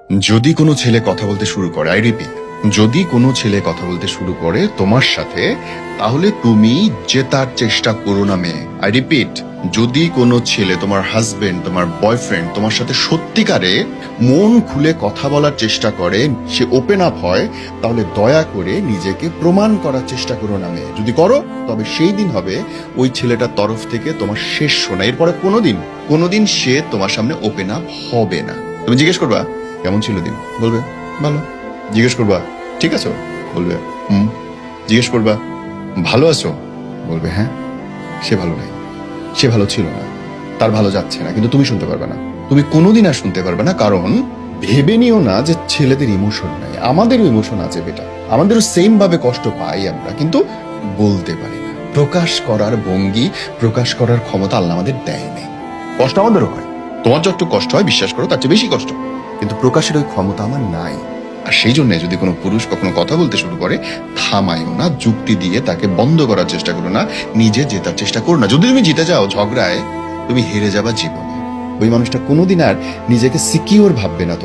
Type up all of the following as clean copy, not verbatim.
যদি কোনো ছেলে কথা বলতে শুরু করে, আই রিপিট, যদি কোনো ছেলে কথা বলতে শুরু করে তোমার সাথে, তাহলে তুমি জেতার চেষ্টা করো না মেয়ে। আই রিপিট, যদি কোনো ছেলে, তোমার হাজবেন্ড, তোমার বয়ফ্রেন্ড তোমার সাথে সত্যিকারে মন খুলে কথা বলার চেষ্টা করে, সে ওপেন আপ হয়, তাহলে দয়া করে নিজেকে প্রমাণ করার চেষ্টা করো না মেয়ে। যদি করো, তবে সেই দিন হবে ওই ছেলেটার তরফ থেকে তোমার শেষ শোনা। এরপরে কোনোদিন সে তোমার সামনে ওপেন আপ হবে না। তুমি জিজ্ঞেস করবা কেমন ছিল দিন, বলবে ভালো। জিজ্ঞেস করবা ঠিক আছো, বলবে হুম। জিজ্ঞেস করবা ভালো আছো, বলবে হ্যাঁ। সে ভালো নাই, সে ভালো ছিল না, তার ভালো যাচ্ছে না, কিন্তু তুমি শুনতে পারবে না। তুমি কোনোদিন আর শুনতে পারবে না, কারণ ভেবে নিও না যে ছেলেদের ইমোশন নাই। আমাদেরও ইমোশন আছে বেটা, আমাদেরও সেম ভাবে কষ্ট পাই আমরা, কিন্তু বলতে পারি না। প্রকাশ করার ভঙ্গি, প্রকাশ করার ক্ষমতা আল্লাহ আমাদের দেয়নি। কষ্ট আমাদেরও হয়, তোমার যতটুকু কষ্ট হয় বিশ্বাস করো তার চেয়ে বেশি কষ্ট, কিন্তু প্রকাশের ওই ক্ষমতা আমার নাই। আর সেই জন্য যদি কোনো পুরুষ কখনো কথা বলতে শুরু করে, থামায়ও না, যুক্তি দিয়ে তাকে বন্ধ করার চেষ্টা করো না, নিজে জেতার চেষ্টা করো না। যদি তুমি জিতে যাও ঝগড়ায়, তুমি হেরে যাবা জীবনে। ওই মানুষটা কোনোদিন আর নিজেকে সিকিউর ভাববে না,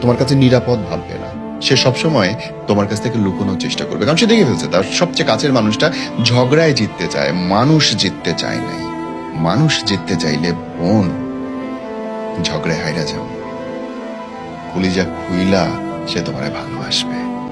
তোমার কাছে নিরাপদ ভাববে না। সে সবসময় তোমার কাছ থেকে লুকোনোর চেষ্টা করবে, কারণ সে দেখে ফেলছে তার সবচেয়ে কাছের মানুষটা ঝগড়ায় জিততে চায়, মানুষ জিততে চায় নাই। মানুষ জিততে চাইলে বোন ঝগড়ায় হাইরা যাও, কলিজা খুইলা সে তোমারে ভালোবাসবে।